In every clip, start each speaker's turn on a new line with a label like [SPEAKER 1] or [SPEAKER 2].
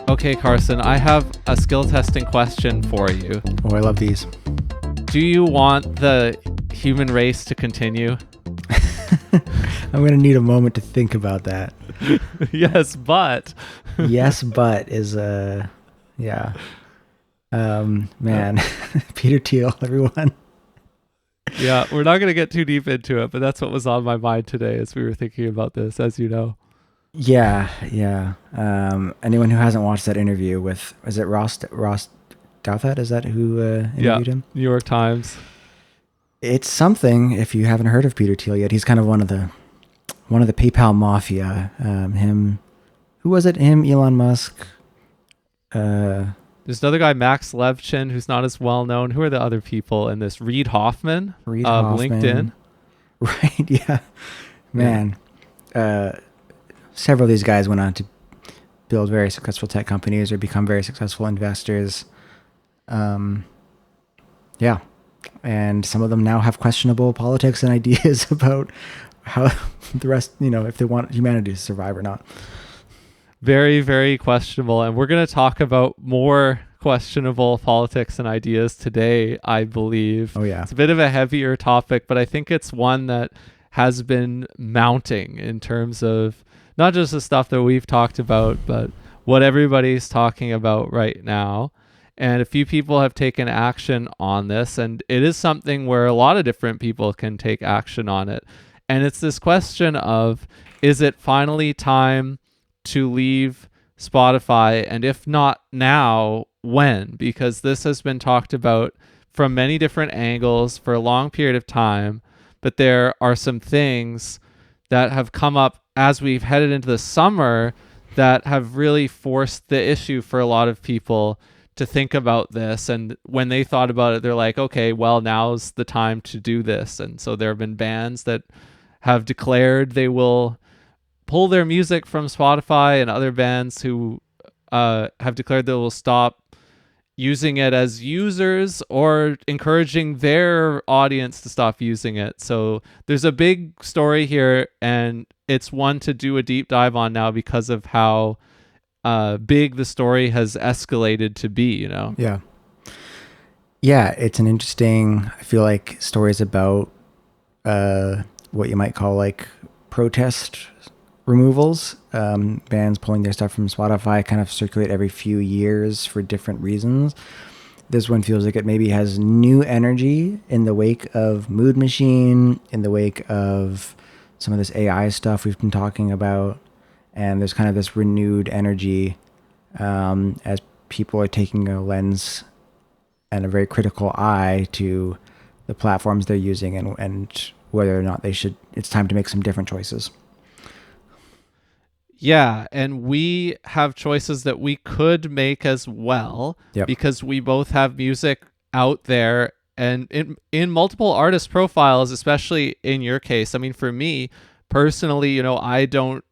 [SPEAKER 1] Okay, Carson, I have a skill testing question for you.
[SPEAKER 2] Oh, I love these.
[SPEAKER 1] Do you want the human race to continue?
[SPEAKER 2] I'm going to need a moment to think about that.
[SPEAKER 1] Yes, but.
[SPEAKER 2] Yes, but is, yeah. Man, Peter Thiel, everyone.
[SPEAKER 1] Yeah, we're not going to get too deep into it, but that's what was on my mind today as we were thinking about this, as you know.
[SPEAKER 2] Yeah. Anyone who hasn't watched that interview with, is it Ross Douthat? Is that who interviewed him?
[SPEAKER 1] New York Times.
[SPEAKER 2] It's something. If you haven't heard of Peter Thiel yet, he's kind of one of the PayPal mafia. Who was it? Him, Elon Musk.
[SPEAKER 1] There's another guy, Max Levchin, who's not as well known. Who are the other people in this? Reid Hoffman of LinkedIn.
[SPEAKER 2] Right. Yeah. Man. Several of these guys went on to build very successful tech companies or become very successful investors. Yeah. And some of them now have questionable politics and ideas about how the rest, if they want humanity to survive or not.
[SPEAKER 1] Very, very questionable. And we're going to talk about more questionable politics and ideas today, I believe.
[SPEAKER 2] Oh, yeah.
[SPEAKER 1] It's a bit of a heavier topic, but I think it's one that has been mounting in terms of not just the stuff that we've talked about, but what everybody's talking about right now. And a few people have taken action on this, and it is something where a lot of different people can take action on it. And it's this question of, is it finally time to leave Spotify? And if not now, when? Because this has been talked about from many different angles for a long period of time, but there are some things that have come up as we've headed into the summer that have really forced the issue for a lot of people to think about this. And when they thought about it, they're like, okay, well, now's the time to do this. And so there have been bands that have declared they will pull their music from Spotify, and other bands who have declared they will stop using it as users or encouraging their audience to stop using it. So there's a big story here, and it's one to do a deep dive on now because of how big the story has escalated to be,
[SPEAKER 2] Yeah. Yeah, it's an interesting, I feel like, stories about what you might call like protest removals. Bands pulling their stuff from Spotify kind of circulate every few years for different reasons. This one feels like it maybe has new energy in the wake of Mood Machine, in the wake of some of this AI stuff we've been talking about. And there's kind of this renewed energy as people are taking a lens and a very critical eye to the platforms they're using and whether or not it's time to make some different choices.
[SPEAKER 1] Yeah, and we have choices that we could make as well.
[SPEAKER 2] Yep.
[SPEAKER 1] Because we both have music out there and in multiple artist profiles, especially in your case. I mean, for me personally, I don't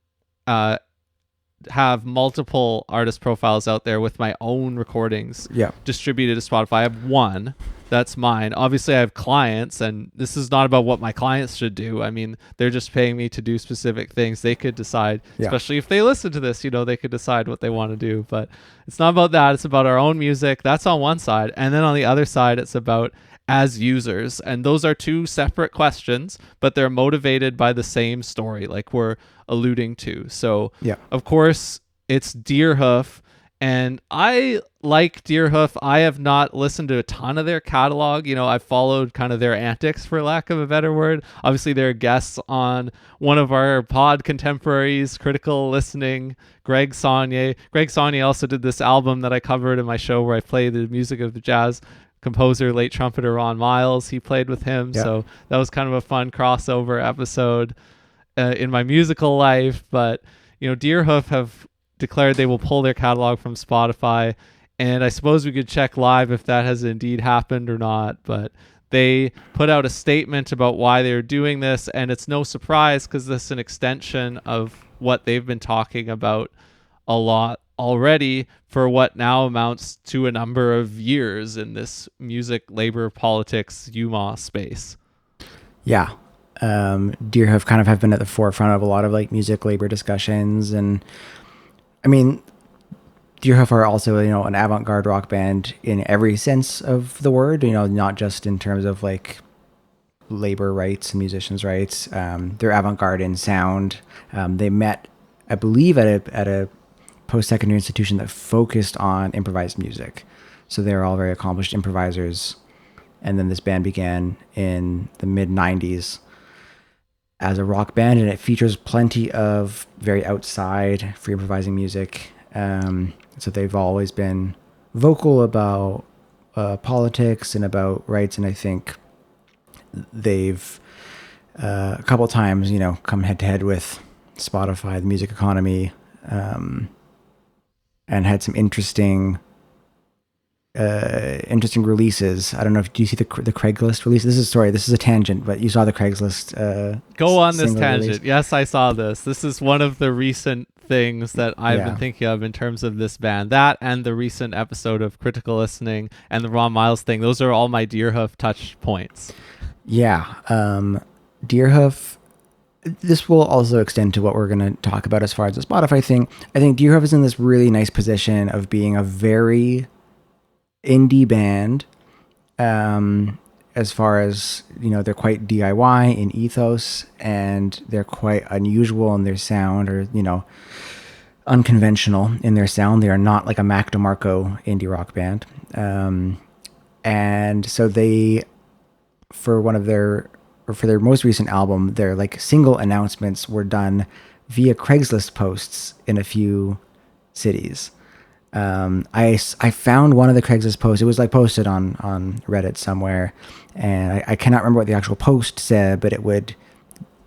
[SPEAKER 1] have multiple artist profiles out there with my own recordings distributed to Spotify. I have one. That's mine. Obviously, I have clients, and this is not about what my clients should do. I mean, they're just paying me to do specific things. They could decide, especially if they listen to this, they could decide what they want to do. But it's not about that. It's about our own music. That's on one side. And then on the other side, it's about as users. And those are two separate questions, but they're motivated by the same story, like we're alluding to. So, of course, it's Deerhoof. And I like Deerhoof. I have not listened to a ton of their catalog. I've followed kind of their antics, for lack of a better word. Obviously, they're guests on one of our pod contemporaries, Critical Listening, Greg Saunier. Greg Saunier also did this album that I covered in my show where I play the music of the jazz composer, late trumpeter Ron Miles. He played with him. Yeah. So that was kind of a fun crossover episode in my musical life. But, Deerhoof have declared they will pull their catalog from Spotify, and I suppose we could check live if that has indeed happened or not, but they put out a statement about why they're doing this, and it's no surprise because this is an extension of what they've been talking about a lot already for what now amounts to a number of years in this music, labor, politics, UMA space.
[SPEAKER 2] Yeah. Deerhoof kind of have been at the forefront of a lot of like music labor discussions, and I mean, Deerhoof are also, an avant-garde rock band in every sense of the word, not just in terms of like labor rights and musicians' rights. They're avant-garde in sound. They met, I believe, at a post-secondary institution that focused on improvised music. So they're all very accomplished improvisers. And then this band began in the mid-90s as a rock band, and it features plenty of very outside free improvising music. So they've always been vocal about politics and about rights, and I think they've a couple times, come head to head with Spotify, the music economy, and had some interesting releases. I don't know if do you see the Craigslist release? This is a tangent, but you saw the Craigslist.
[SPEAKER 1] Go on this tangent. Release. Yes, I saw this. This is one of the recent things that I've been thinking of in terms of this band. That and the recent episode of Critical Listening and the Ron Miles thing. Those are all my Deerhoof touch points.
[SPEAKER 2] Yeah. Deerhoof, this will also extend to what we're going to talk about as far as the Spotify thing. I think Deerhoof is in this really nice position of being a very indie band, as far as, they're quite DIY in ethos, and they're quite unusual in their sound, or, unconventional in their sound. They are not like a Mac DeMarco indie rock band. And so they, for their most recent album, their like single announcements were done via Craigslist posts in a few cities. I found one of the Craigslist posts. It was like posted on Reddit somewhere, and I cannot remember what the actual post said, but it would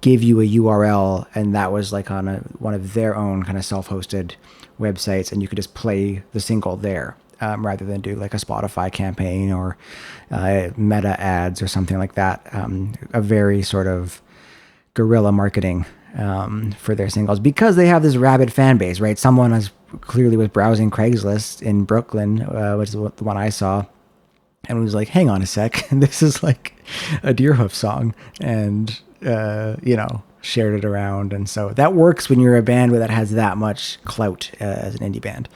[SPEAKER 2] give you a URL, and that was like on one of their own kind of self-hosted websites, and you could just play the single there, rather than do like a Spotify campaign or meta ads or something like that. A very sort of guerrilla marketing for their singles, because they have this rabid fan base, right? Someone clearly was browsing Craigslist in Brooklyn, which is the one I saw, and was like, hang on a sec, this is like a Deerhoof song, and shared it around. And so that works when you're a band that has that much clout as an indie band.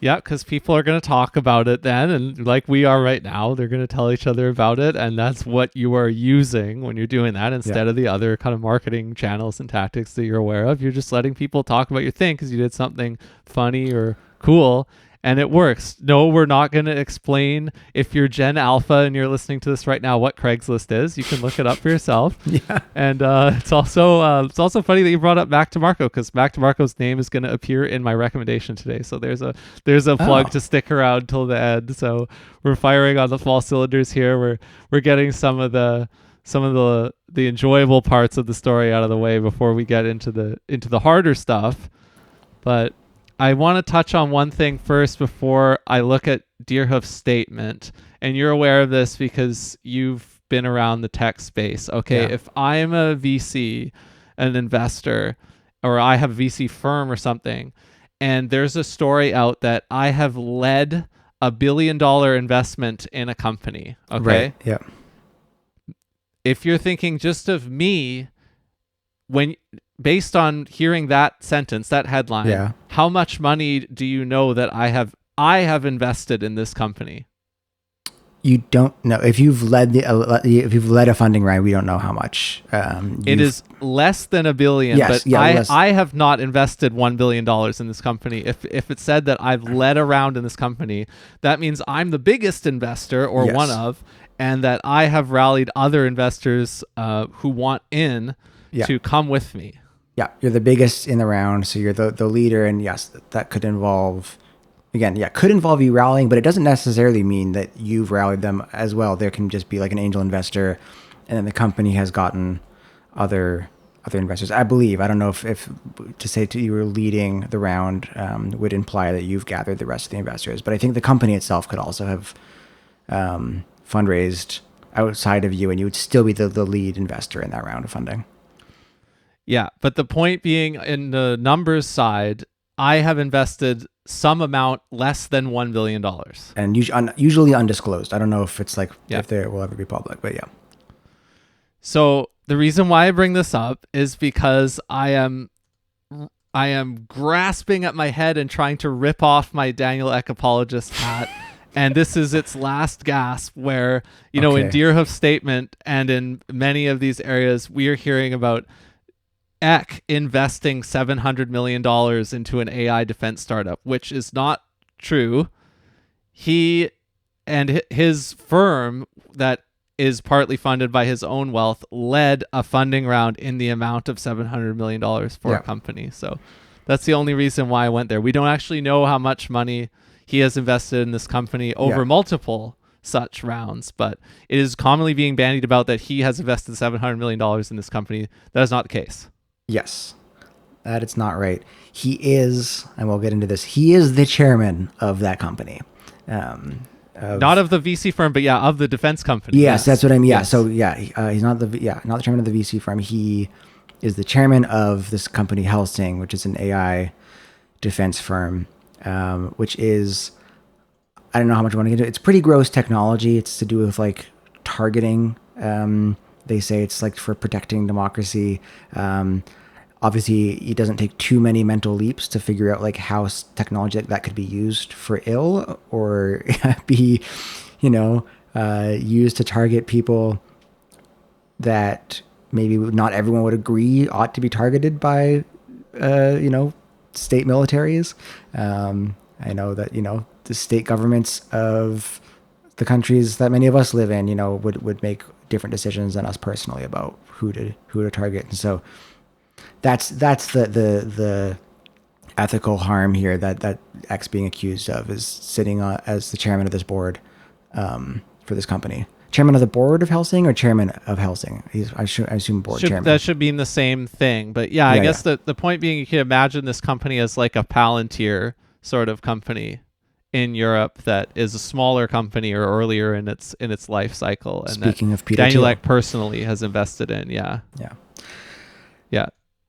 [SPEAKER 1] Yeah, because people are going to talk about it then, and like we are right now, they're going to tell each other about it, and that's what you are using when you're doing that instead of the other kind of marketing channels and tactics that you're aware of. You're just letting people talk about your thing because you did something funny or cool, and it works. No, we're not going to explain, if you're Gen Alpha and you're listening to this right now, what Craigslist is. You can look it up for yourself.
[SPEAKER 2] Yeah.
[SPEAKER 1] And it's also funny that you brought up Mac DeMarco, because Mac DeMarco's name is going to appear in my recommendation today. So there's a plug to stick around till the end. So we're firing on the fall cylinders here. We're getting some of the enjoyable parts of the story out of the way before we get into the harder stuff. But I want to touch on one thing first before I look at Deerhoof's statement. And you're aware of this because you've been around the tech space. Okay, yeah. If I'm a VC, an investor, or I have a VC firm or something, and there's a story out that I have led $1 billion investment in a company. Okay.
[SPEAKER 2] Right. Yeah.
[SPEAKER 1] If you're thinking just of me, based on hearing that sentence, that headline, how much money do you know that I have invested in this company?
[SPEAKER 2] You don't know. If you've led a funding round, we don't know how much.
[SPEAKER 1] It is less than $1 billion, but I have not invested $1 billion in this company. If it said that I've led a round in this company, that means I'm the biggest investor, or one of, and that I have rallied other investors who want in to come with me.
[SPEAKER 2] Yeah, you're the biggest in the round, so you're the leader, and yes, that could involve, could involve you rallying, but it doesn't necessarily mean that you've rallied them as well. There can just be like an angel investor, and then the company has gotten other investors. I believe, I don't know if to say you were leading the round would imply that you've gathered the rest of the investors, but I think the company itself could also have fundraised outside of you, and you would still be the lead investor in that round of funding.
[SPEAKER 1] Yeah, but the point being, in the numbers side, I have invested some amount less than $1 billion.
[SPEAKER 2] And usually undisclosed. I don't know if it's like, if they will ever be public, but yeah.
[SPEAKER 1] So the reason why I bring this up is because I am I am grasping at my head and trying to rip off my Daniel Ek apologist hat. And this is its last gasp where, in Deerhoof's statement and in many of these areas, we are hearing about Ek investing $700 million into an AI defense startup, which is not true. He and his firm that is partly funded by his own wealth led a funding round in the amount of $700 million for a company. So that's the only reason why I went there. We don't actually know how much money he has invested in this company over multiple such rounds, but it is commonly being bandied about that he has invested $700 million in this company. That is not the case.
[SPEAKER 2] Yes, that it's not right. He is, and we'll get into this, he is the chairman of that company.
[SPEAKER 1] Not of the VC firm, but of the defense company.
[SPEAKER 2] Yes, that's what I mean. Yeah, so he's not the chairman of the VC firm. He is the chairman of this company, Helsing, which is an AI defense firm, which is, I don't know how much I want to get into. It's pretty gross technology. It's to do with like targeting. They say it's like for protecting democracy. Obviously, it doesn't take too many mental leaps to figure out like how technology that could be used for ill or be, used to target people that maybe not everyone would agree ought to be targeted by, state militaries. I know that, the state governments of the countries that many of us live in, would make different decisions than us personally about who to target. And so that's the ethical harm here that X being accused of is sitting as the chairman of this board for this company. Chairman of the board of Helsing or chairman of Helsing? I assume board chairman.
[SPEAKER 1] That should mean the same thing. But I guess the point being, you can imagine this company as like a Palantir sort of company in Europe that is a smaller company or earlier in its life cycle. And
[SPEAKER 2] speaking of Peter
[SPEAKER 1] Daniel
[SPEAKER 2] Thiel,
[SPEAKER 1] Ek personally has invested in. Yeah.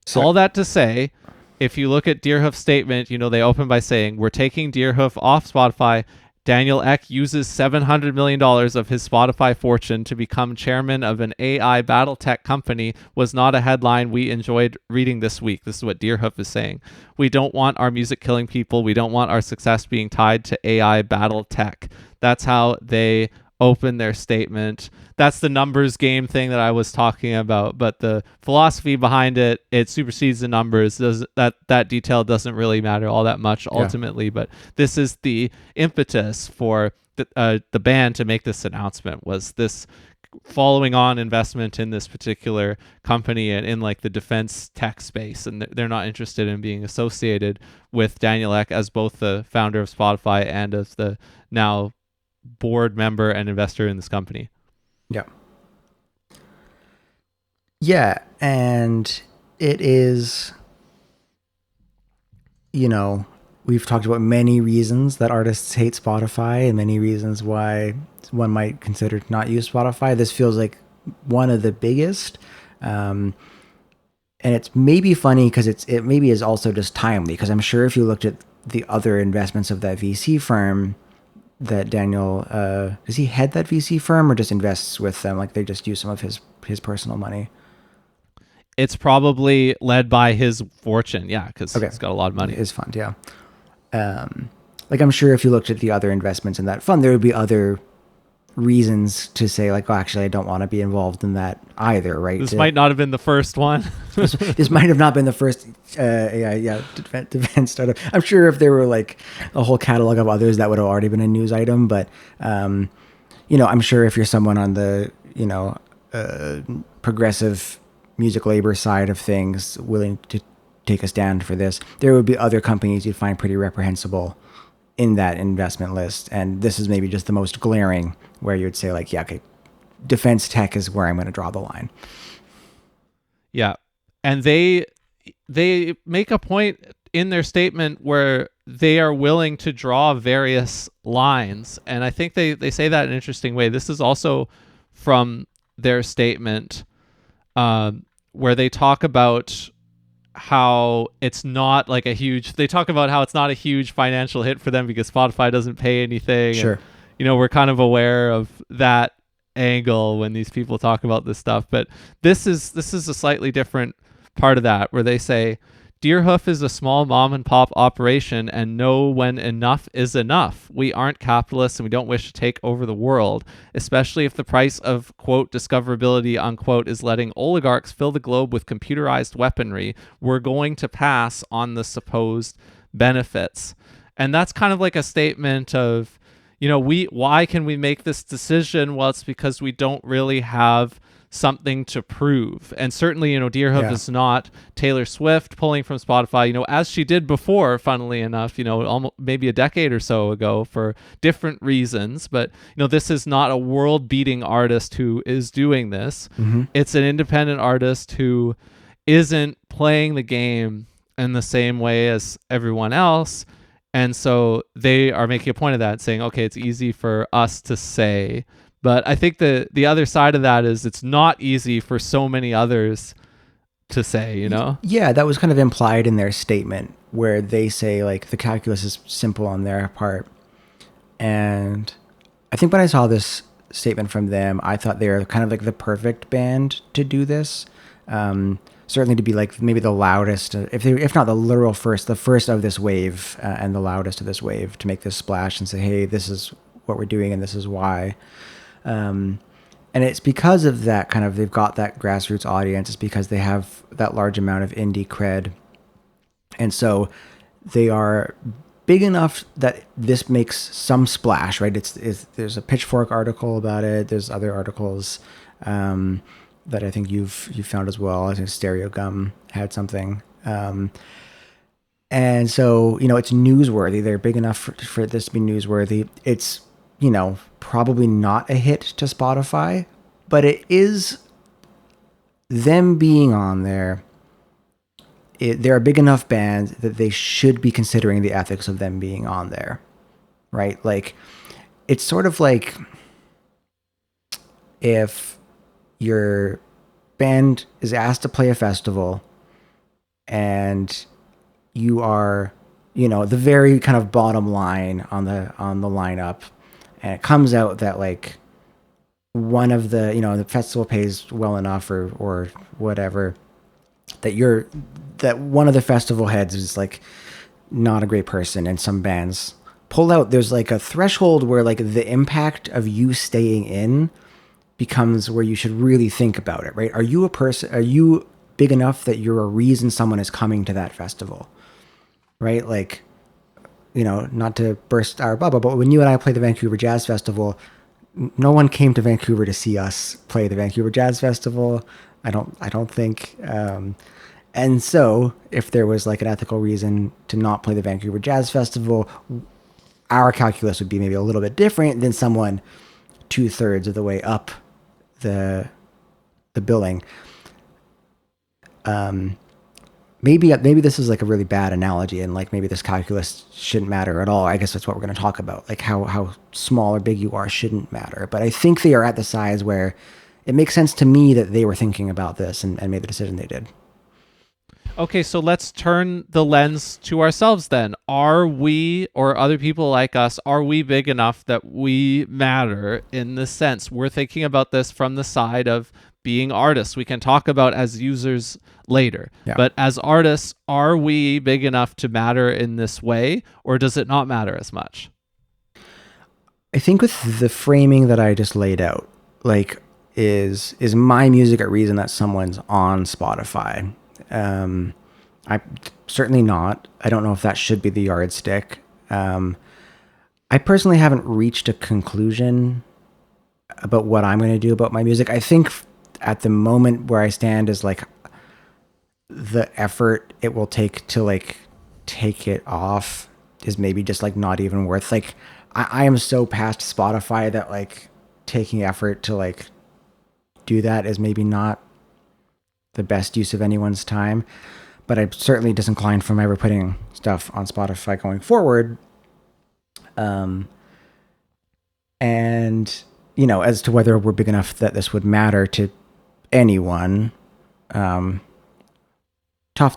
[SPEAKER 1] So all that to say, if you look at Deerhoof's statement, they open by saying, we're taking Deerhoof off Spotify. Daniel Ek uses $700 million of his Spotify fortune to become chairman of an AI battle tech company was not a headline we enjoyed reading this week. This is what Deerhoof is saying. We don't want our music killing people. We don't want our success being tied to AI battle tech. That's how they open their statement. That's the numbers game thing that I was talking about, but the philosophy behind it supersedes the numbers. That detail doesn't really matter all that much ultimately, but this is the impetus for the band to make this announcement, was this following on investment in this particular company and in like the defense tech space, and they're not interested in being associated with Daniel Ek as both the founder of Spotify and as the now board member and investor in this company.
[SPEAKER 2] And it is, we've talked about many reasons that artists hate Spotify and many reasons why one might consider to not use Spotify. This feels like one of the biggest, and it's maybe funny because it maybe is also just timely, because I'm sure if you looked at the other investments of that VC firm that Daniel, does he head that VC firm or just invests with them? Like they just use some of his personal money?
[SPEAKER 1] It's probably led by his fortune, because he's got a lot of money.
[SPEAKER 2] His fund, like I'm sure if you looked at the other investments in that fund, there would be other reasons to say like, oh, actually, I don't want to be involved in that either, right?
[SPEAKER 1] This might not have been the first one.
[SPEAKER 2] This might have not been the first defense startup. I'm sure if there were like a whole catalog of others, that would have already been a news item. But I'm sure if you're someone on the progressive music labor side of things, willing to take a stand for this, there would be other companies you'd find pretty reprehensible in that investment list. And this is maybe just the most glaring, where you would say like, defense tech is where I'm going to draw the line.
[SPEAKER 1] And they make a point in their statement where they are willing to draw various lines. And I think they say that in an interesting way. This is also from their statement, where they talk about how it's not like they talk about how it's not a huge financial hit for them because Spotify doesn't pay anything.
[SPEAKER 2] Sure.
[SPEAKER 1] And, we're kind of aware of that angle when these people talk about this stuff, but this is a slightly different part of that, where they say Deerhoof is a small mom and pop operation and know when enough is enough. We aren't capitalists and we don't wish to take over the world, especially if the price of, quote, discoverability, unquote, is letting oligarchs fill the globe with computerized weaponry. We're going to pass on the supposed benefits. And that's kind of like a statement of, why can we make this decision? Well, it's because we don't really have something to prove. And certainly, Deerhoof is not Taylor Swift pulling from Spotify, as she did before, funnily enough, almost maybe a decade or so ago for different reasons. But, this is not a world beating artist who is doing this.
[SPEAKER 2] Mm-hmm.
[SPEAKER 1] It's an independent artist who isn't playing the game in the same way as everyone else. And so they are making a point of that, saying, okay, it's easy for us to say. But I think the other side of that is it's not easy for so many others to say,
[SPEAKER 2] Yeah, that was kind of implied in their statement where they say, like, the calculus is simple on their part. And I think when I saw this statement from them, I thought they were kind of like the perfect band to do this. Certainly to be like maybe the loudest, if not the literal first, the first of this wave and the loudest of this wave to make this splash and say, hey, this is what we're doing and this is why. And it's because of that kind of, they've got that grassroots audience. It's because they have that large amount of indie cred. And so they are big enough that this makes some splash, right? There's a Pitchfork article about it. There's other articles, that I think you've found as well. I think Stereo Gum had something. And so, it's newsworthy. They're big enough for this to be newsworthy. It's, probably not a hit to Spotify, but it is them being on there. They're a big enough band that they should be considering the ethics of them being on there, right? Like, it's sort of like if your band is asked to play a festival and you are, the very kind of bottom line on the lineup, and it comes out that like one of the, the festival pays well enough or whatever, that one of the festival heads is like not a great person, and some bands pull out. There's like a threshold where like the impact of you staying in becomes where you should really think about it, right? Are you big enough that you're a reason someone is coming to that festival, right? Like, not to burst our bubble, but when you and I played the Vancouver Jazz Festival, no one came to Vancouver to see us play the Vancouver Jazz Festival. I don't think. And so if there was like an ethical reason to not play the Vancouver Jazz Festival, our calculus would be maybe a little bit different than someone 2/3 of the way up the billing. Maybe this is like a really bad analogy, and like maybe this calculus shouldn't matter at all. I guess that's what we're going to talk about. Like how small or big you are shouldn't matter. But I think they are at the size where it makes sense to me that they were thinking about this and made the decision they did.
[SPEAKER 1] Okay, so let's turn the lens to ourselves then. Are we, or other people like us, are we big enough that we matter in this sense? We're thinking about this from the side of being artists. We can talk about as users later. Yeah. But as artists, are we big enough to matter in this way, or does it not matter as much?
[SPEAKER 2] I think with the framing that I just laid out, like, is my music a reason that someone's on Spotify? I certainly not. I don't know if that should be the yardstick. I personally haven't reached a conclusion about what I'm going to do about my music. I think at the moment where I stand is like the effort it will take to like take it off is maybe just like not even worth, like, I am so past Spotify that like taking effort to like do that is maybe not the best use of anyone's time. But I'm certainly disinclined from ever putting stuff on Spotify going forward. And, as to whether we're big enough that this would matter to anyone, tough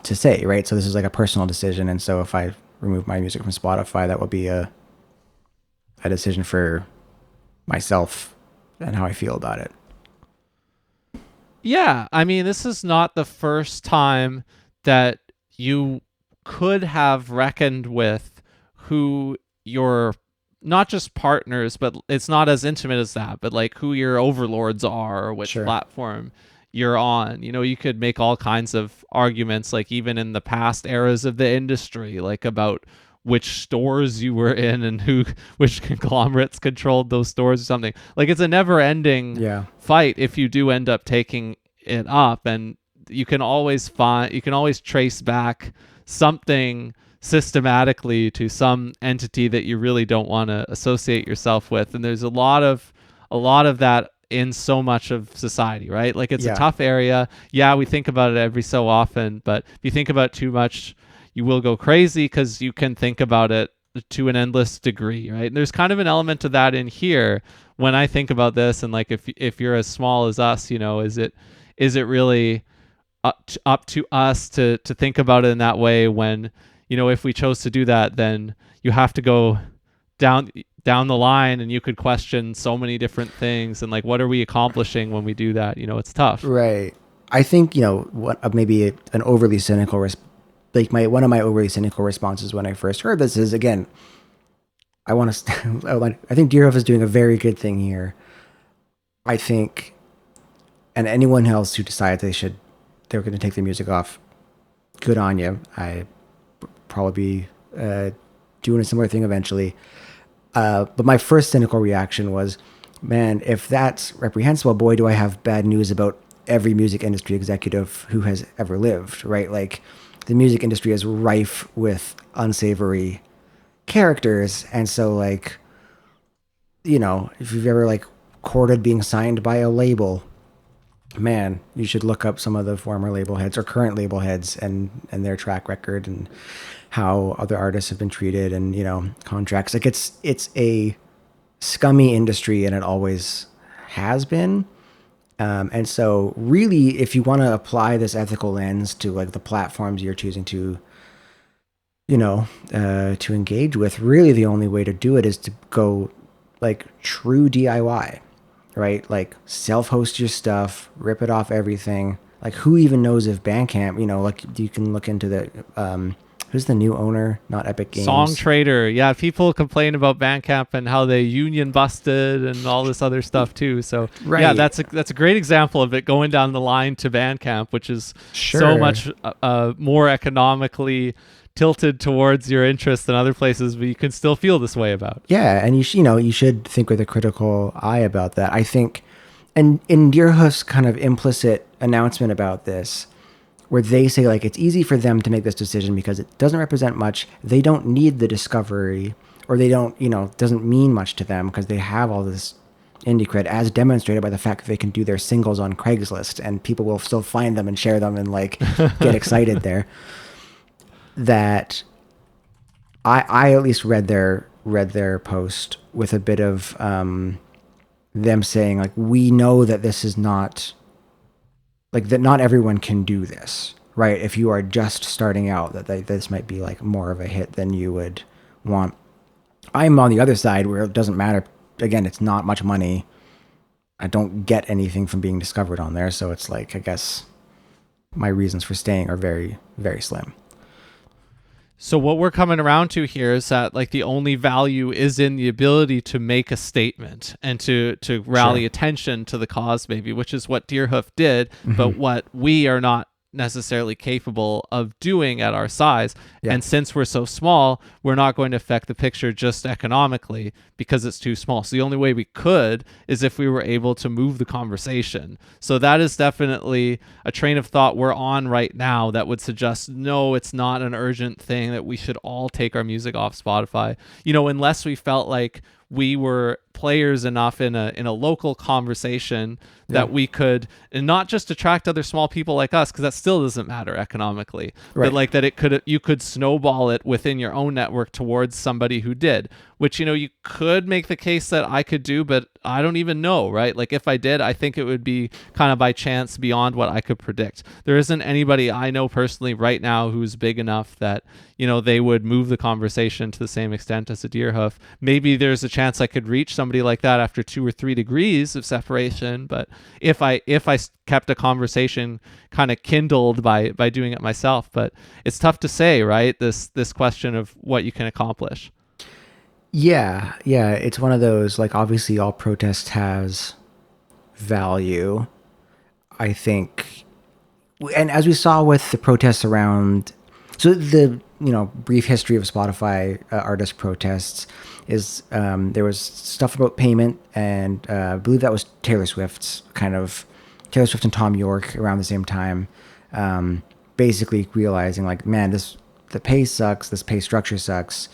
[SPEAKER 2] to say, right? So this is like a personal decision. And so if I remove my music from Spotify, that would be a decision for myself and how I feel about it.
[SPEAKER 1] Yeah. I mean, this is not the first time that you could have reckoned with who your not just partners, but it's not as intimate as that, but like who your overlords are or which platform you're on. You could make all kinds of arguments, like even in the past eras of the industry, like about which stores you were in and which conglomerates controlled those stores or something. Like it's a never ending fight if you do end up taking it up, and you can always trace back something systematically to some entity that you really don't want to associate yourself with. And there's a lot of that in so much of society, right? Like it's a tough area. Yeah, we think about it every so often, but if you think about it too much, you will go crazy because you can think about it to an endless degree, right? And there's kind of an element to that in here when I think about this. And like if you're as small as us, is it really up to us to think about it in that way when, if we chose to do that, then you have to go down the line and you could question so many different things. And like, what are we accomplishing when we do that? It's tough.
[SPEAKER 2] Right. I think, what maybe an overly cynical, one of my overly cynical responses when I first heard this is, again, I think Deerhoof is doing a very good thing here. I think, and anyone else who decides they're going to take their music off, good on you. I probably be doing a similar thing eventually. But my first cynical reaction was, man, if that's reprehensible, boy, do I have bad news about every music industry executive who has ever lived, right? Like the music industry is rife with unsavory characters. And so like, if you've ever like courted being signed by a label, man, you should look up some of the former label heads or current label heads and their track record and how other artists have been treated and, contracts. Like it's a scummy industry and it always has been. And so really, if you want to apply this ethical lens to like the platforms you're choosing to, to engage with, really the only way to do it is to go like true DIY. Right? Like self-host your stuff, rip it off everything. Like who even knows if Bandcamp, like you can look into the, who's the new owner? Not Epic Games.
[SPEAKER 1] Song Trader. Yeah. People complain about Bandcamp and how they union busted and all this other stuff too. So yeah, that's a great example of it going down the line to Bandcamp, which is so much more economically tilted towards your interests than other places, but you can still feel this way about.
[SPEAKER 2] Yeah, and you should think with a critical eye about that. I think, and in Deerhoof's kind of implicit announcement about this, where they say like it's easy for them to make this decision because it doesn't represent much. They don't need the discovery, or they don't, doesn't mean much to them because they have all this indie cred, as demonstrated by the fact that they can do their singles on Craigslist and people will still find them and share them and like get excited there. That I at least read their post with a bit of them saying like, we know that this is not like that. Not everyone can do this, right? If you are just starting out, this might be like more of a hit than you would want. I'm on the other side where it doesn't matter. Again, it's not much money. I don't get anything from being discovered on there, so it's like I guess my reasons for staying are very, very slim.
[SPEAKER 1] So what we're coming around to here is that like the only value is in the ability to make a statement and to rally attention to the cause, maybe, which is what Deerhoof did, but what we are not necessarily capable of doing at our size. Yeah. And since we're so small, we're not going to affect the picture just economically because it's too small. So the only way we could is if we were able to move the conversation. So that is definitely a train of thought we're on right now that would suggest, no, it's not an urgent thing that we should all take our music off Spotify, unless we felt like we were players enough in a local conversation that we could, and not just attract other small people like us, because that still doesn't matter economically, but like that you could snowball it within your own network towards somebody who did, which, you could make the case that I could do, but I don't even know, right? Like if I did, I think it would be kind of by chance beyond what I could predict. There isn't anybody I know personally right now who's big enough that, they would move the conversation to the same extent as a Deerhoof. Maybe there's a chance I could reach somebody like that after 2 or 3 degrees of separation. But if I kept a conversation kind of kindled by doing it myself, but it's tough to say, right? This question of what you can accomplish.
[SPEAKER 2] Yeah, it's one of those, like, obviously all protest has value, I think. And as we saw with the protests around, so the brief history of Spotify artist protests is there was stuff about payment, and I believe that was Taylor Swift and Tom York around the same time, basically realizing, like, man, the pay sucks, this pay structure sucks,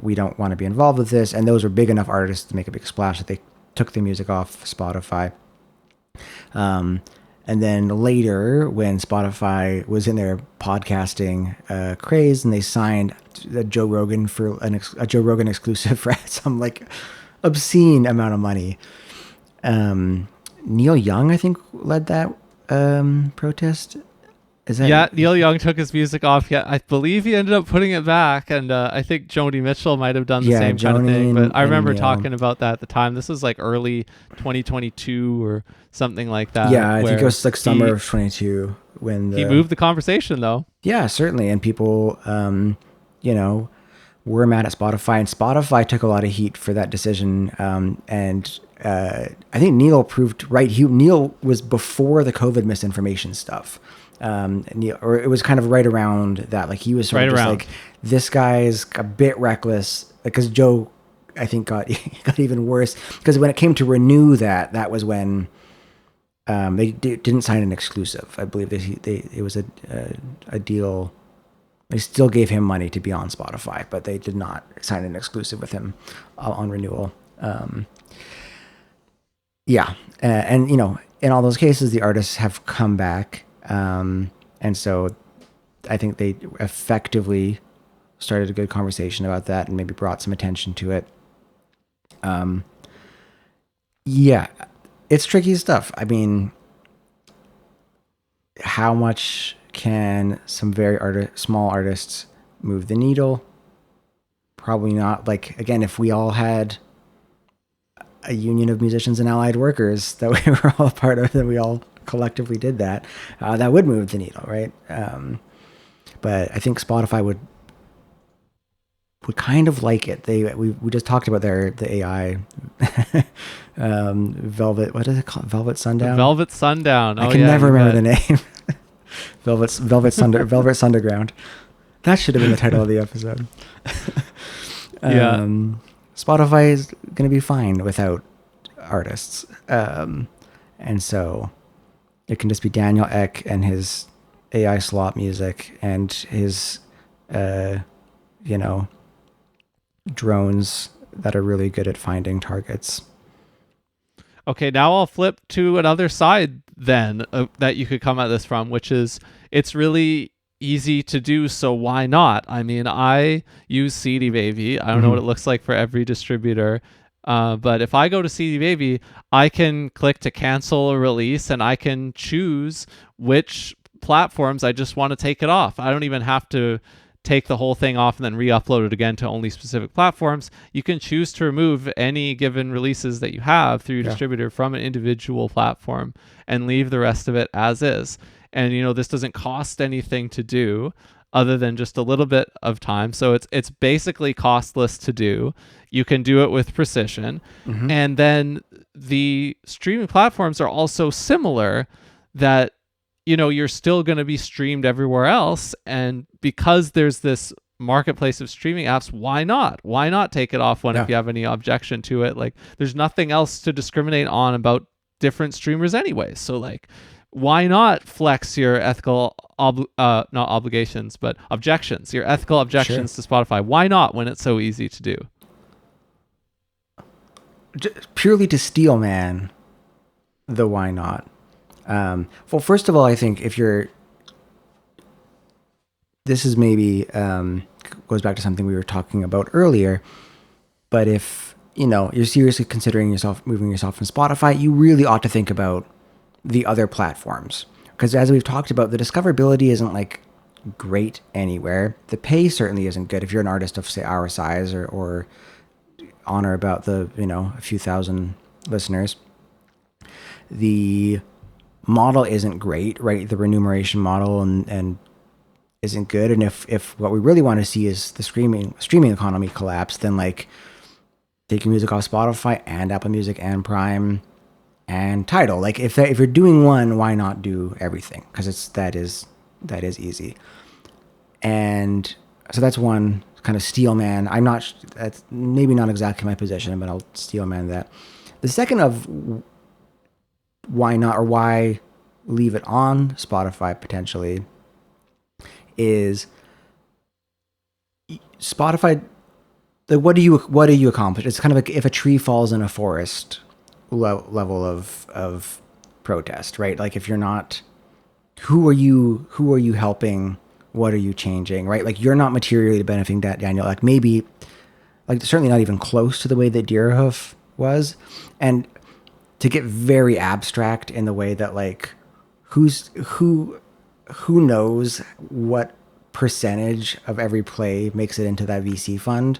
[SPEAKER 2] we don't want to be involved with this. And those were big enough artists to make a big splash that they took the music off Spotify. And then later, when Spotify was in their podcasting craze, and they signed Joe Rogan for a Joe Rogan exclusive for some, like, obscene amount of money. Neil Young, I think, led that protest.
[SPEAKER 1] Neil Young took his music off. Yeah, I believe he ended up putting it back, and I think Joni Mitchell might have done the same kind of thing. But I remember talking about that at the time. This was like early 2022 or something like that.
[SPEAKER 2] Yeah, I think it was like summer of 22 when
[SPEAKER 1] he moved the conversation, though.
[SPEAKER 2] Yeah, certainly, and people, were mad at Spotify, and Spotify took a lot of heat for that decision. And I think Neil proved right. Neil was before the COVID misinformation stuff. Or it was kind of right around that. Like, he was sort of just like, this guy's a bit reckless, because Joe, I think, got even worse, because when it came to renew that was when they didn't sign an exclusive. I believe it was a deal. They still gave him money to be on Spotify, but they did not sign an exclusive with him on renewal. And in all those cases, the artists have come back. And so I think they effectively started a good conversation about that and maybe brought some attention to it. It's tricky stuff. I mean, how much can some very small artists move the needle? Probably not. Like, again, if we all had a union of musicians and allied workers that we were all a part of, that we all collectively did that, that would move the needle, right? But I think Spotify would kind of like it. We just talked about the AI Velvet, what is it called? Velvet Sundown.
[SPEAKER 1] Velvet Sundown.
[SPEAKER 2] I can never remember the name. Velvet Sunderground. That should have been the title of the episode. Spotify is going to be fine without artists, and so it can just be Daniel Ek and his AI slot music and his, drones that are really good at finding targets.
[SPEAKER 1] Okay, now I'll flip to another side then that you could come at this from, which is it's really easy to do, so why not? I mean, I use CD Baby. I don't know what it looks like for every distributor. But if I go to CD Baby, I can click to cancel a release, and I can choose which platforms I just want to take it off. I don't even have to take the whole thing off and then re-upload it again to only specific platforms. You can choose to remove any given releases that you have through your distributor from an individual platform and leave the rest of it as is. And, this doesn't cost anything to do other than just a little bit of time. So it's basically costless to do. You can do it with precision. And then the streaming platforms are also similar that, you're still going to be streamed everywhere else. And because there's this marketplace of streaming apps, why not? Why not take it off if you have any objection to it? Like, there's nothing else to discriminate on about different streamers anyway. So, like, why not flex your ethical, not obligations, but objections, your ethical objections to Spotify? Why not when it's so easy to do?
[SPEAKER 2] Purely to steel man, the why not? Well, first of all, I think this is maybe goes back to something we were talking about earlier, but if you're seriously considering moving yourself from Spotify, you really ought to think about the other platforms, because as we've talked about, the discoverability isn't like great anywhere. The pay certainly isn't good if you're an artist of, say, our size or on or about the, a few thousand listeners. The model isn't great, right? The remuneration model and isn't good. And if what we really want to see is the streaming economy collapse, then like take your music off Spotify and Apple Music and Prime and Tidal. Like if you're doing one, why not do everything? Because that is easy. And so that's one kind of steel man. That's maybe not exactly my position, but I'll steel man that. The second of why not, or why leave it on Spotify potentially, is Spotify. What do you accomplish? It's kind of like if a tree falls in a forest level of protest, right? Like if you're not, who are you helping? What are you changing, right? Like you're not materially benefiting that, Daniel. Like maybe, like certainly not even close to the way that Deerhoof was. And to get very abstract in the way that like who knows what percentage of every play makes it into that VC fund.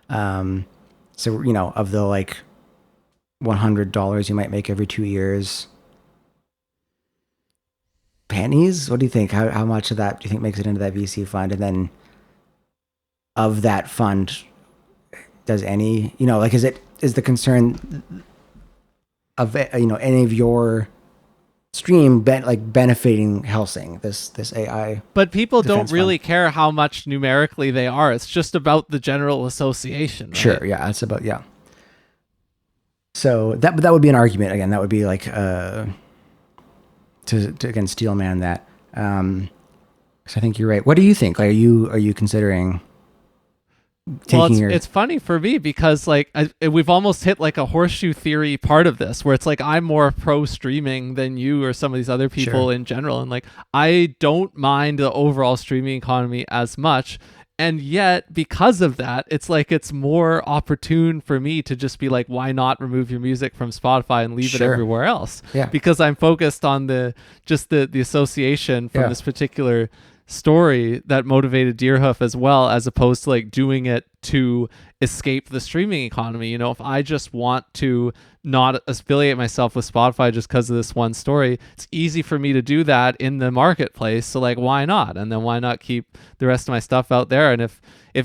[SPEAKER 2] So, of the like $100 you might make every 2 years, pennies. What do you think? How much of that do you think makes it into that VC fund? And then of that fund, does any, like, is the concern of, any of your stream benefiting Helsing, this AI?
[SPEAKER 1] But people don't really care how much numerically they are. It's just about the general association, right?
[SPEAKER 2] Sure. Yeah. It's about, yeah. So that would be an argument. Again, that would be like, to again steelman that. So I think you're right. What do you think? Are you considering taking
[SPEAKER 1] it's funny for me because like we've almost hit like a horseshoe theory part of this, where it's like I'm more pro streaming than you or some of these other people in general, and like I don't mind the overall streaming economy as much. And yet, because of that, it's like it's more opportune for me to just be like, why not remove your music from Spotify and leave it everywhere else?
[SPEAKER 2] Yeah.
[SPEAKER 1] Because I'm focused on the association from this particular story that motivated Deerhoof as well, as opposed to like doing it to escape the streaming economy. If I just want to not affiliate myself with Spotify just because of this one story, it's easy for me to do that in the marketplace. So like, why not? And then why not keep the rest of my stuff out there? And if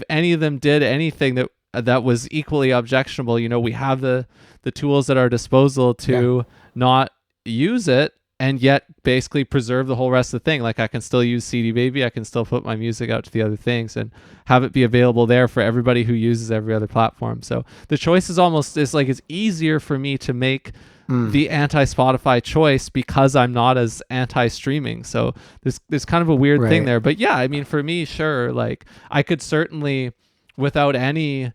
[SPEAKER 1] any of them did anything that was equally objectionable, we have the tools at our disposal to not use it and yet basically preserve the whole rest of the thing. Like I can still use CD Baby, I can still put my music out to the other things and have it be available there for everybody who uses every other platform. So the choice is like it's easier for me to make the anti-Spotify choice because I'm not as anti-streaming. So there's kind of a weird thing there. But yeah, I mean, for me, sure, like I could certainly, without any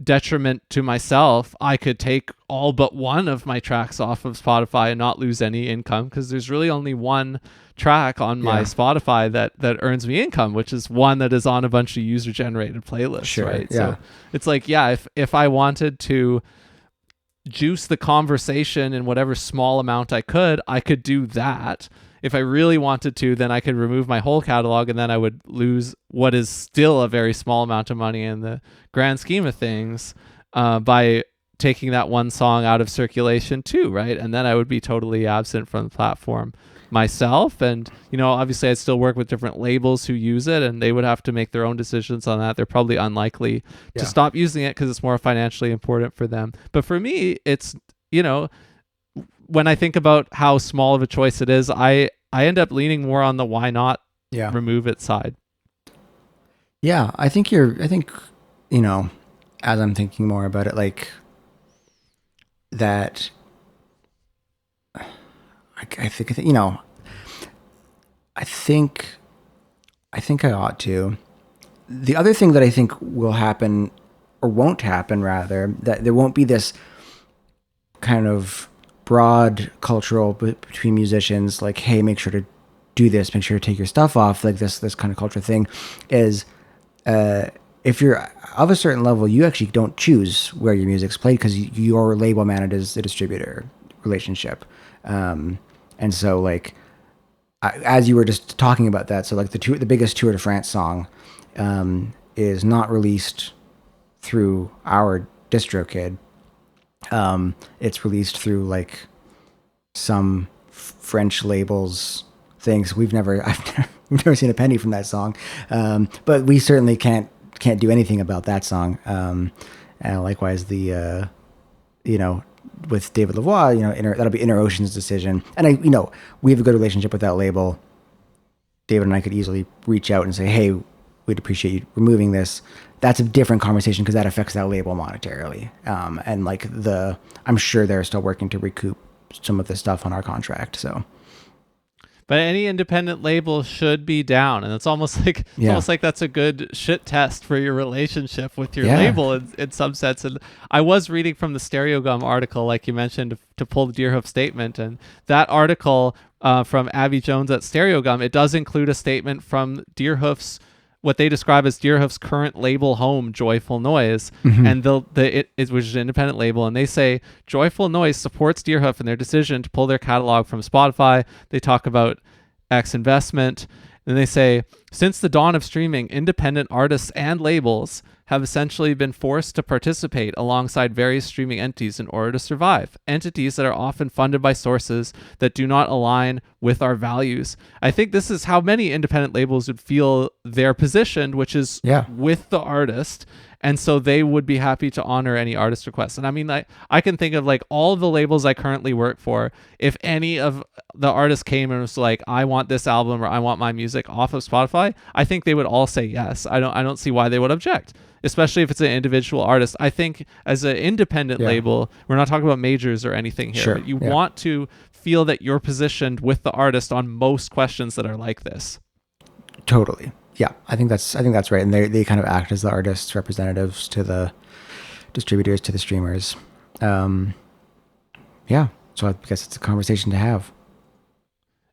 [SPEAKER 1] detriment to myself, I could take all but one of my tracks off of Spotify and not lose any income, because there's really only one track on my Spotify that earns me income, which is one that is on a bunch of user generated playlists, right?
[SPEAKER 2] Yeah.
[SPEAKER 1] So it's like, if I wanted to juice the conversation in whatever small amount I could do that. If I really wanted to, then I could remove my whole catalog, and then I would lose what is still a very small amount of money in the grand scheme of things by taking that one song out of circulation too, right? And then I would be totally absent from the platform myself. And, obviously I'd still work with different labels who use it, and they would have to make their own decisions on that. They're probably unlikely to stop using it because it's more financially important for them. But for me, it's, when I think about how small of a choice it is, I end up leaning more on the why not remove it side.
[SPEAKER 2] Yeah, I think, as I'm thinking more about it, like that, I think I ought to. The other thing that I think will happen, or won't happen rather, that there won't be this kind of broad cultural between musicians, like, hey, make sure to do this, make sure to take your stuff off, like this kind of culture thing, is if you're of a certain level, you actually don't choose where your music's played because your label manages a distributor relationship. And so, like, as you were just talking about that, so like the biggest Tour de France song is not released through our DistroKid. It's released through like some French labels things. We've never seen a penny from that song. But we certainly can't do anything about that song. And likewise the, with David Lavoie, that'll be Inner Ocean's decision. And we have a good relationship with that label. David and I could easily reach out and say, hey, we'd appreciate you removing this. That's a different conversation because that affects that label monetarily. And like I'm sure they're still working to recoup some of the stuff on our contract. So,
[SPEAKER 1] but any independent label should be down, and it's almost like that's a good shit test for your relationship with your label in some sense. And I was reading from the Stereo Gum article, like you mentioned, to pull the Deerhoof statement, and that article from Abby Jones at Stereo Gum, it does include a statement from Deerhoof's, what they describe as Deerhoof's current label home, Joyful Noise, and which is an independent label, and they say Joyful Noise supports Deerhoof in their decision to pull their catalog from Spotify. They talk about X investment, and they say, since the dawn of streaming, independent artists and labels have essentially been forced to participate alongside various streaming entities in order to survive. Entities that are often funded by sources that do not align with our values. I think this is how many independent labels would feel they're positioned, which is with the artist. And so they would be happy to honor any artist requests. And I mean, I can think of like all the labels I currently work for. If any of the artists came and was like, I want this album or I want my music off of Spotify, I think they would all say yes. I don't see why they would object, especially if it's an individual artist. I think as an independent label, we're not talking about majors or anything here, but you want to feel that you're positioned with the artist on most questions that are like this.
[SPEAKER 2] Totally. Yeah, I think that's right. And they kind of act as the artists' representatives to the distributors, to the streamers. So I guess it's a conversation to have.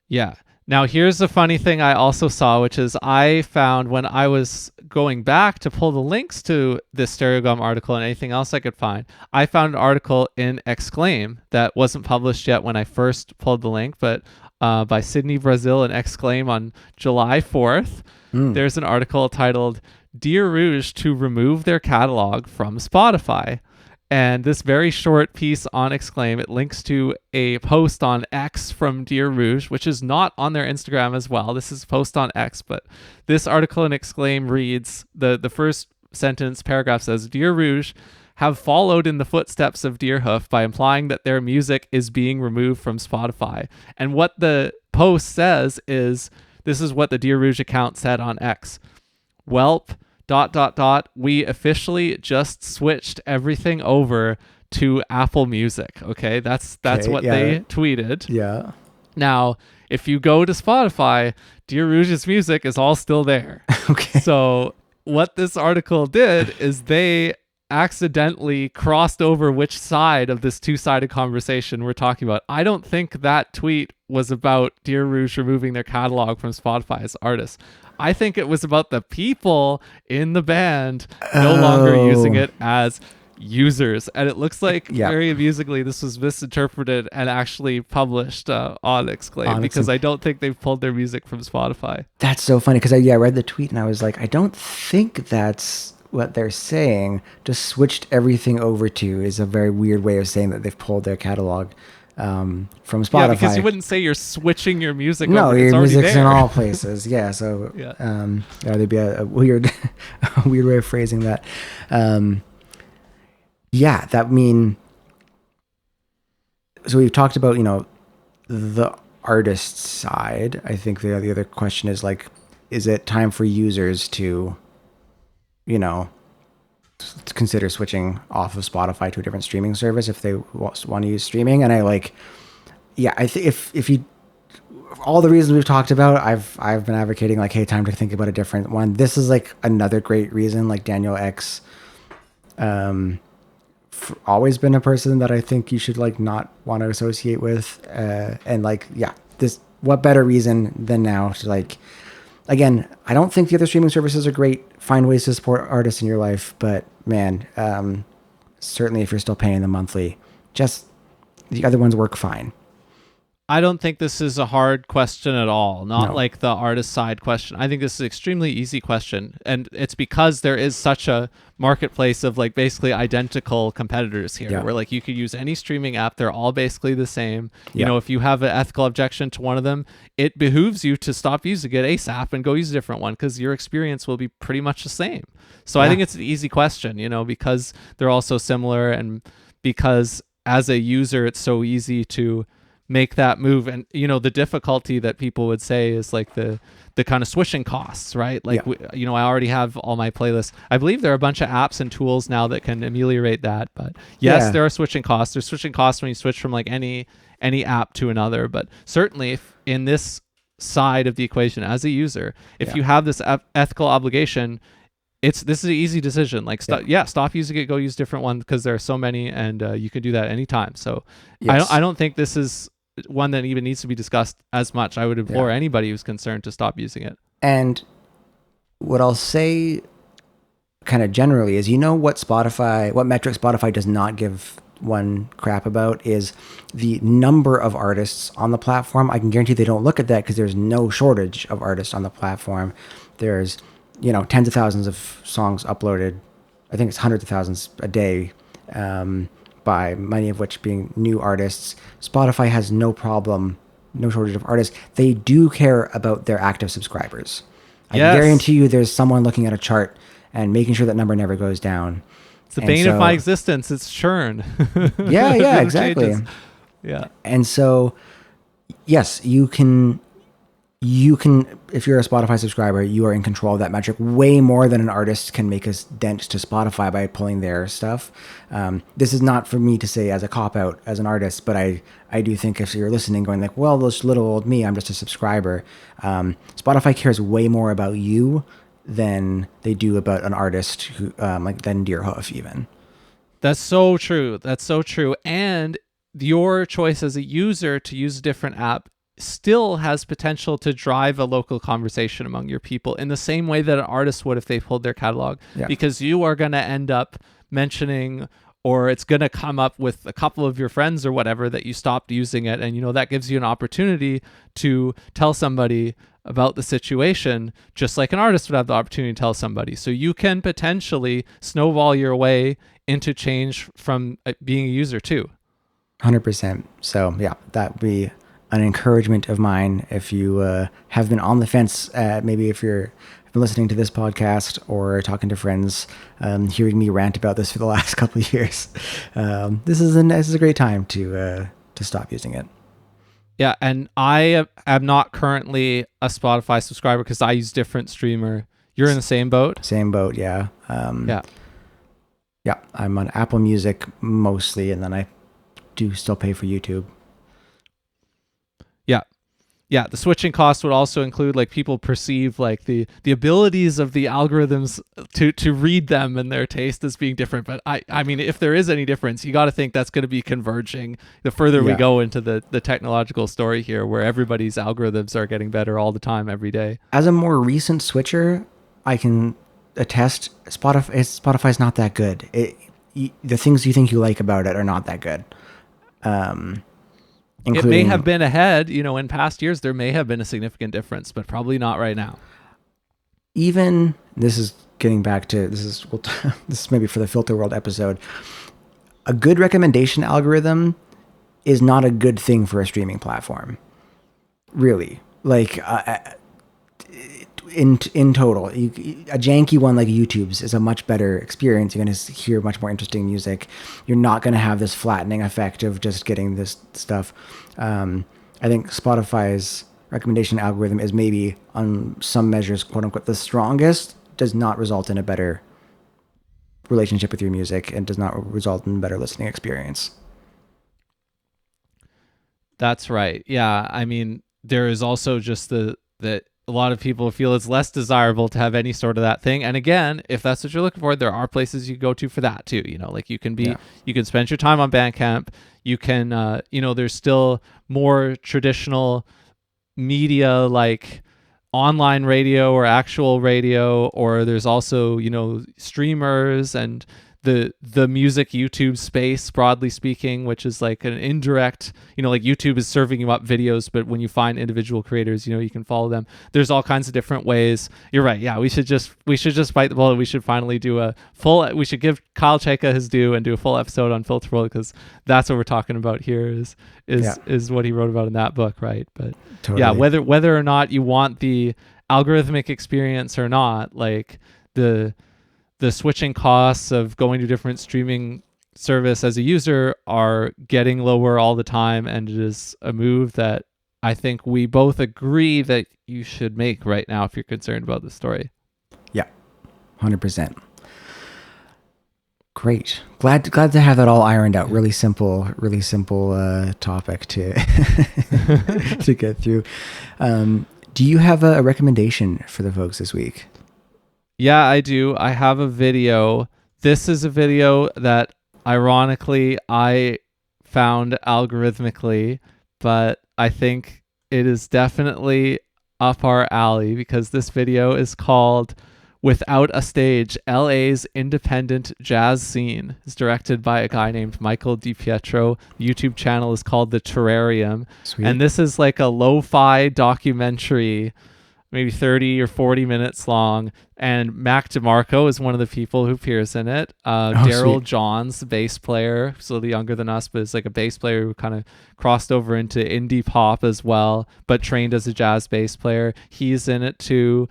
[SPEAKER 1] Yeah. Now, here's the funny thing I also saw, which is I found when I was going back to pull the links to this Stereo Gum article and anything else I could find, I found an article in Exclaim that wasn't published yet when I first pulled the link, but by Sydney Brazil and Exclaim on July 4th. There's an article titled Deer Rouge to remove their catalog from Spotify. And this very short piece on Exclaim, it links to a post on X from Deer Rouge, which is not on their Instagram as well. This is a post on X, but this article in Exclaim reads, the first paragraph says, Deer Rouge have followed in the footsteps of Deerhoof by implying that their music is being removed from Spotify. And what the post says is, this is what the Deer Rouge account said on X. Welp, ... we officially just switched everything over to Apple Music. Okay, that's what they tweeted.
[SPEAKER 2] Yeah.
[SPEAKER 1] Now, if you go to Spotify, Deer Rouge's music is all still there.
[SPEAKER 2] Okay.
[SPEAKER 1] So what this article did is they accidentally crossed over which side of this two-sided conversation we're talking about. I don't think that tweet was about Deer Rouge removing their catalog from Spotify as artists. I think it was about the people in the band no longer using it as users. And it looks like very amusingly this was misinterpreted and actually published on Exclaim because I don't think they've pulled their music from Spotify.
[SPEAKER 2] That's so funny because I read the tweet and I was like, I don't think that's what they're saying. Just switched everything over to is a very weird way of saying that they've pulled their catalog from Spotify. Yeah,
[SPEAKER 1] because you wouldn't say you're switching your music over.
[SPEAKER 2] No, your music's in all places. Yeah, so there'd be a weird way of phrasing that. So we've talked about, the artist side. I think the other question is like, is it time for users to consider switching off of Spotify to a different streaming service if they want to use streaming? And I think if you, all the reasons we've talked about, I've been advocating like, hey, time to think about a different one. This is like another great reason. Like Daniel X, always been a person that I think you should like not want to associate with. This, what better reason than now to like. Again, I don't think the other streaming services are great. Find ways to support artists in your life. But man, certainly if you're still paying them monthly, just the other ones work fine.
[SPEAKER 1] I don't think this is a hard question at all. Not
[SPEAKER 2] No.
[SPEAKER 1] like the artist side question. I think this is an extremely easy question. And it's because there is such a marketplace of like basically identical competitors here, where like you could use any streaming app. They're all basically the same. You know, if you have an ethical objection to one of them, it behooves you to stop using it ASAP and go use a different one, because your experience will be pretty much the same. So I think it's an easy question, you know, because they're all so similar, and because as a user, it's so easy to make that move. And you know, the difficulty that people would say is like the kind of switching costs, right? Like you know, I already have all my playlists. I believe there are a bunch of apps and tools now that can ameliorate that, but yes, there are switching costs. There's switching costs when you switch from like any app to another. But certainly if in this side of the equation as a user, if you have this ethical obligation, this is an easy decision. Like stop using it, go use a different one, because there are so many, and you can do that anytime. So I don't think this is one that even needs to be discussed as much. I would implore anybody who's concerned to stop using it.
[SPEAKER 2] And what I'll say kind of generally is, you know, what metric Spotify does not give one crap about is the number of artists on the platform. I can guarantee they don't look at that, because there's no shortage of artists on the platform. There's, you know, tens of thousands of songs uploaded. I think it's hundreds of thousands a day, by many of which being new artists. Spotify has no shortage of artists. They do care about their active subscribers. I guarantee you there's someone looking at a chart and making sure that number never goes down.
[SPEAKER 1] It's the bane of my existence. It's churn.
[SPEAKER 2] Yeah, exactly.
[SPEAKER 1] Yeah.
[SPEAKER 2] And so, yes, you can, if you're a Spotify subscriber, you are in control of that metric way more than an artist can make a dent to Spotify by pulling their stuff. This is not for me to say as a cop-out as an artist, but I do think if you're listening going like, well, this little old me, I'm just a subscriber. Spotify cares way more about you than they do about an artist who, than Deerhoof even.
[SPEAKER 1] That's so true. And your choice as a user to use a different app still has potential to drive a local conversation among your people in the same way that an artist would if they pulled their catalog, because you are going to end up mentioning, or it's going to come up with a couple of your friends or whatever, that you stopped using it. And, you know, that gives you an opportunity to tell somebody about the situation, just like an artist would have the opportunity to tell somebody. So you can potentially snowball your way into change from being a user too.
[SPEAKER 2] 100%. So yeah, that would be an encouragement of mine. If you have been on the fence, maybe if you're been listening to this podcast or talking to friends, hearing me rant about this for the last couple of years, this is a great time to stop using it.
[SPEAKER 1] Yeah, and I am not currently a Spotify subscriber because I use different streamer. You're in the same boat?
[SPEAKER 2] Same boat, yeah. Yeah, I'm on Apple Music mostly, and then I do still pay for YouTube.
[SPEAKER 1] Yeah, the switching costs would also include like people perceive like the abilities of the algorithms to read them and their taste as being different. But I mean, if there is any difference, you got to think that's going to be converging the further we go into the technological story here, where everybody's algorithms are getting better all the time, every day.
[SPEAKER 2] As a more recent switcher, I can attest Spotify's not that good. The things you think you like about it are not that good.
[SPEAKER 1] It may have been ahead, you know, in past years, there may have been a significant difference, but probably not right now.
[SPEAKER 2] Even, this is getting back to, this is maybe for the Filter World episode. A good recommendation algorithm is not a good thing for a streaming platform. Really. Like, in total, a janky one like YouTube's is a much better experience. You're going to hear much more interesting music. You're not going to have this flattening effect of just getting this stuff. I think Spotify's recommendation algorithm is maybe on some measures, quote unquote, the strongest, does not result in a better relationship with your music and does not result in a better listening experience.
[SPEAKER 1] That's right. Yeah. I mean, there is also just that a lot of people feel it's less desirable to have any sort of that thing. And again, if that's what you're looking for, there are places you go to for that too. You know, like you can spend your time on Bandcamp. You can, there's still more traditional media like online radio or actual radio, or there's also, streamers, and the music YouTube space, broadly speaking, which is like an indirect, like YouTube is serving you up videos, but when you find individual creators, you can follow them. There's all kinds of different ways. You're right. Yeah, we should just bite the bullet. We should finally do we should give Kyle Chaika his due and do a full episode on Filter World, because that's what we're talking about here is what he wrote about in that book, right? But totally. Yeah, whether or not you want the algorithmic experience or not, like the switching costs of going to different streaming service as a user are getting lower all the time, and it is a move that I think we both agree that you should make right now if you're concerned about the story.
[SPEAKER 2] Yeah, 100%. Great. Glad to have that all ironed out. Really simple topic to to get through. Do you have a recommendation for the folks this week?
[SPEAKER 1] Yeah, I do. I have a video. This is a video that ironically I found algorithmically, but I think it is definitely up our alley, because this video is called Without a Stage, LA's Independent Jazz Scene. It's directed by a guy named Michael DiPietro. The YouTube channel is called The Terrarium. Sweet. And this is like a lo-fi documentary, maybe 30 or 40 minutes long, and Mac DeMarco is one of the people who appears in it. Daryl Johns, the bass player, so the younger than us, but is like a bass player who kind of crossed over into indie pop as well, but trained as a jazz bass player. He's in it too.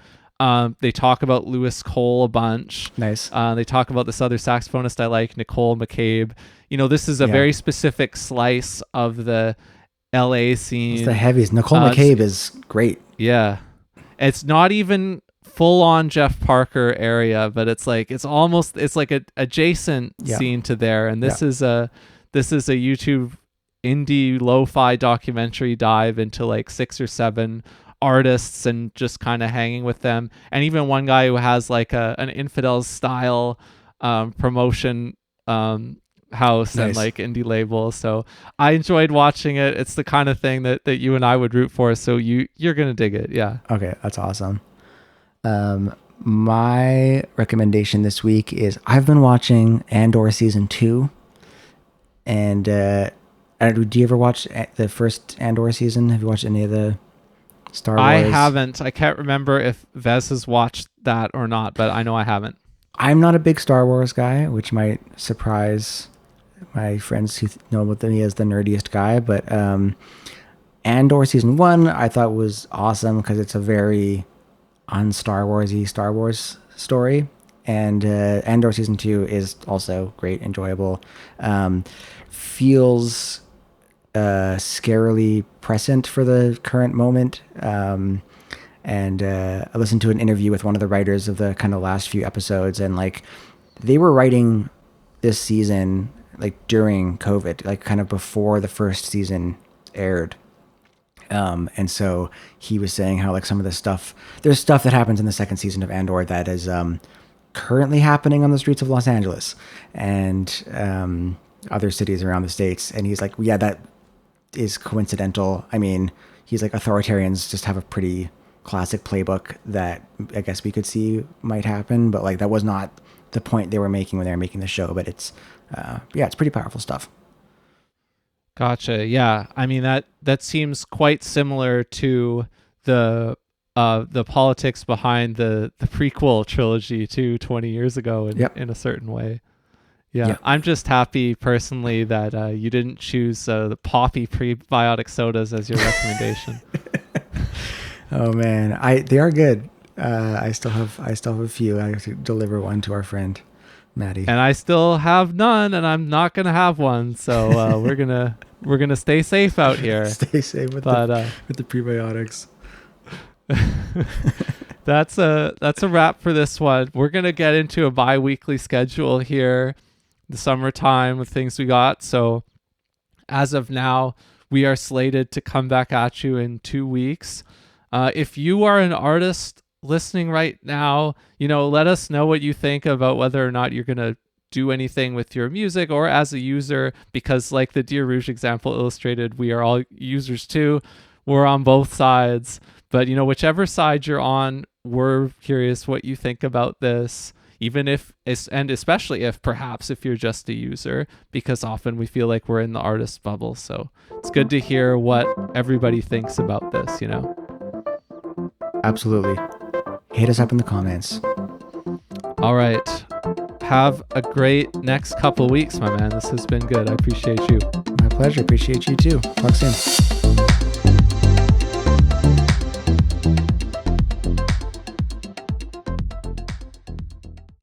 [SPEAKER 1] They talk about Lewis Cole a bunch.
[SPEAKER 2] Nice.
[SPEAKER 1] They talk about this other saxophonist I like, Nicole McCabe. This is a very specific slice of the LA scene.
[SPEAKER 2] It's the heavies. Nicole McCabe is great.
[SPEAKER 1] Yeah. It's not even full on Jeff Parker area, but it's like a adjacent scene to there. And this is a YouTube indie lo-fi documentary dive into like 6 or 7 artists and just kind of hanging with them. And even one guy who has like an Infidels style promotion house. Nice. And like indie label. So I enjoyed watching it. It's the kind of thing that you and I would root for. So you're gonna dig it. Yeah.
[SPEAKER 2] Okay, that's awesome. My recommendation this week is I've been watching Andor season 2, and do you ever watch the first Andor season? Have you watched any of the Star Wars?
[SPEAKER 1] I haven't. I can't remember if Vez has watched that or not, but I know I haven't.
[SPEAKER 2] I'm not a big Star Wars guy, which might surprise my friends who know me as the nerdiest guy, but Andor season 1 I thought was awesome because it's a very un-Star Warsy Star Wars story, and Andor season 2 is also great, enjoyable, feels scarily present for the current moment, and I listened to an interview with one of the writers of the kind of last few episodes, and like they were writing this season like during COVID, like kind of before the first season aired. And so he was saying how like some of the there's stuff that happens in the second season of Andor that is currently happening on the streets of Los Angeles and other cities around the States. And he's like, yeah, that is coincidental. I mean, he's like, authoritarians just have a pretty classic playbook that I guess we could see might happen, but like that was not the point they were making when they were making the show. But it's it's pretty powerful stuff.
[SPEAKER 1] Gotcha. Yeah, I mean that seems quite similar to the politics behind the prequel trilogy to 20 years ago in a certain way. Yeah, yep. I'm just happy personally that you didn't choose the Poppy prebiotic sodas as your recommendation.
[SPEAKER 2] Oh man, they are good. I still have a few. I have to deliver one to our friend Maddie.
[SPEAKER 1] And I still have none, and I'm not gonna have one. So we're gonna stay safe out here.
[SPEAKER 2] Stay safe with the prebiotics.
[SPEAKER 1] That's a wrap for this one. We're gonna get into a bi-weekly schedule here, the summertime with things we got. So as of now, we are slated to come back at you in 2 weeks. If you are an artist listening right now, let us know what you think about whether or not you're going to do anything with your music or as a user, because like the Deer Rouge example illustrated, we are all users too. We're on both sides, but whichever side you're on, we're curious what you think about this. even if it's, and especially if perhaps if you're just a user, because often we feel like we're in the artist bubble. So it's good to hear what everybody thinks about this, you know?
[SPEAKER 2] Absolutely. Hit us up in the comments.
[SPEAKER 1] All right. Have a great next couple weeks, my man. This has been good. I appreciate you.
[SPEAKER 2] My pleasure. Appreciate you too. Talk soon.